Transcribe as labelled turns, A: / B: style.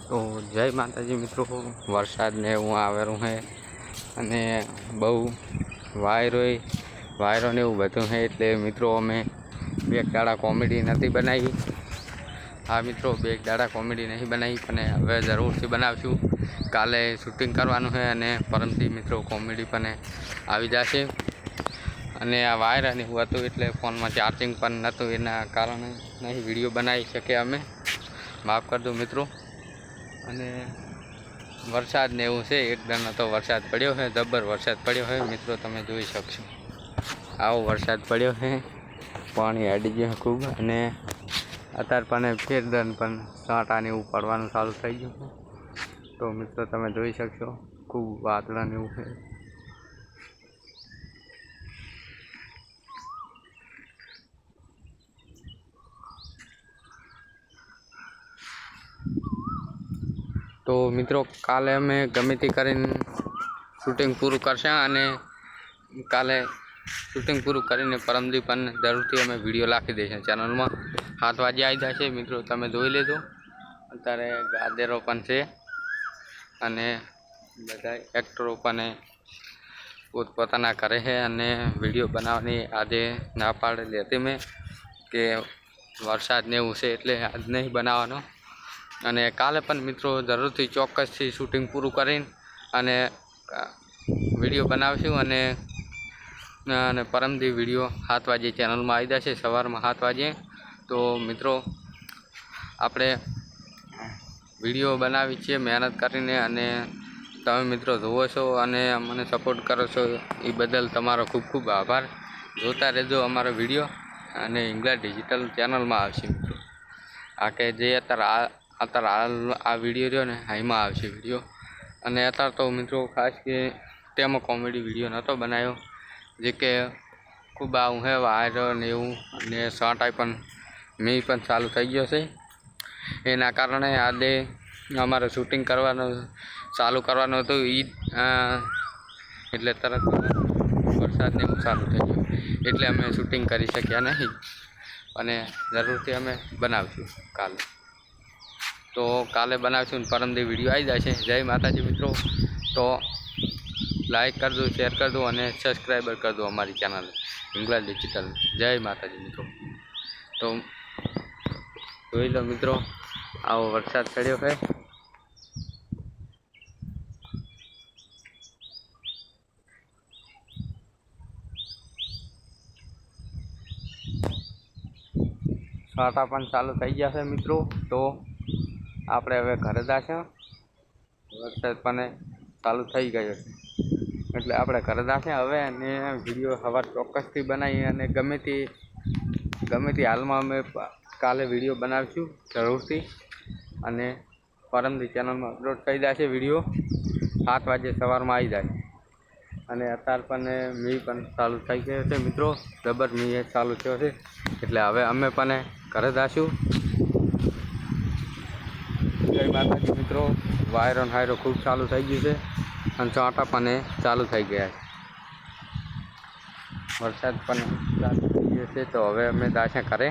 A: તો જય માતાજી મિત્રો, વરસાદ ને એવું આવેલું છે અને બહુ વાયરો ને એવું બધું છે. એટલે મિત્રો અમે બે દાડા કોમેડી નથી બનાવી. હા મિત્રો, બે દાડા કોમેડી નહીં બનાવી, પણ હવે જરૂરથી બનાવશું. કાલે શૂટિંગ કરવાનું છે અને પરમથી મિત્રો કોમેડી પણ આવી જશે. અને આ વાયર અને એવું હતું એટલે ફોનમાં ચાર્જિંગ પણ નહોતું, એના કારણે નહીં વિડીયો બનાવી શકે અમે. માફ કરજો મિત્રો. અને વરસાદ ને એવું છે, એકદમ તો વરસાદ પડ્યો છે, જબર વરસાદ પડ્યો છે મિત્રો, તમે જોઈ શકશો. આવો વરસાદ પડ્યો છે, પાણી અડી ગયું ખૂબ. અને અત્યારે પણ ફેરદન પણ સાંટાને એવું પડવાનું ચાલુ થઈ ગયું છે. તો મિત્રો તમે જોઈ શકશો, ખૂબ વાદળાને એવું છે. તો મિત્રો કાલે અમે ગમે તે કરીને શૂટિંગ પૂરું કરશે અને કાલે શૂટિંગ પૂરું કરીને પરમદી પણ જરૂરથી અમે વિડીયો નાખી દઈશું ચેનલમાં. 7 વાગે આવી જશે મિત્રો, તમે જોઈ લેજો. અત્યારે ગાદેરો પણ છે અને બધા એક્ટરો પણ પોતપોતાના કરે છે અને વિડીયો બનાવવાની આજે ના પાડેલી હતી મેં કે વરસાદ ને એવું છે એટલે આજ નહીં બનાવવાનો. અને કાલે પણ મિત્રો જરૂરથી ચોક્કસથી શૂટિંગ પૂરું કરીને અને વિડીયો બનાવશું. અને પરમદી વિડીયો 7 વાગે ચેનલમાં આવી જશે, સવારમાં 7 વાગે. તો મિત્રો આપણે વિડીયો બનાવી છીએ મહેનત કરીને, અને તમે મિત્રો જુઓ છો અને મને સપોર્ટ કરો છો, એ બદલ તમારો ખૂબ ખૂબ આભાર. જોતા રહેજો અમારો વિડીયો, અને ઇંગ્લિશ ડિજિટલ ચેનલમાં આવશે મિત્રો. આ કે જે અત્યારે હાલ આ વિડીયો રહ્યો ને, એમાં આવશે વિડીયો. અને અત્યારે તો મિત્રો ખાસ કે તેમાં કોમેડી વિડીયો નહોતો બનાવ્યો, જે કે ખૂબ આવું છે વાયરો ને એવું, અને સાંટાઈ પણ મેં પણ ચાલુ થઈ ગયો છે. એના કારણે આજે અમારે શૂટિંગ ચાલુ કરવાનું હતું એટલે તરત વરસાદને એવું ચાલુ થઈ ગયું, એટલે અમે શૂટિંગ કરી શક્યા નહીં. અને જરૂરથી અમે બનાવશું કાલે. તો કાલે બનાવશું ને પરમદી વિડીયો આવી જાય છે. જય માતાજી મિત્રો. તો લાઈક કરજો, શેર કરજો અને સબસ્ક્રાઈબર કરજો અમારી ચેનલ ઇંગ્લિશ ડિજિટલ. જય માતાજી મિત્રો. તો જોઈ લો મિત્રો, આવો વરસાદ પડ્યો છે. છાંટા પણ ચાલુ થઈ ગયા છે મિત્રો. તો આપણે હવે ઘરે જઈશું. વરસાદ પણ ચાલુ થઈ ગયો છે એટલે આપણે ઘરે જઈશું હવે. અને વિડીયો સવાર ચોક્કસથી બનાવી, અને ગમે તે હાલમાં અમે કાલે વિડીયો બનાવીશું જરૂરથી. અને પરમદી ચેનલમાં અપલોડ થઈ જશે વિડીયો, 7 વાગે સવારમાં આવી જાય. અને અત્યારે પણ મી પણ ચાલુ થઈ ગયો છે મિત્રો, જબર મી ચાલુ થયો છે. એટલે હવે અમે પણ ઘરે જઈશું. જય માતાજી મિત્રો. વાયરો ને હાયરો ખૂબ ચાલુ થઈ ગયું છે, અને ચાંટા પણ ચાલુ થઈ ગયા છે. વરસાદ પણ ચાલુ થઈ ગયો છે. તો હવે અમે જઈશું ઘરે.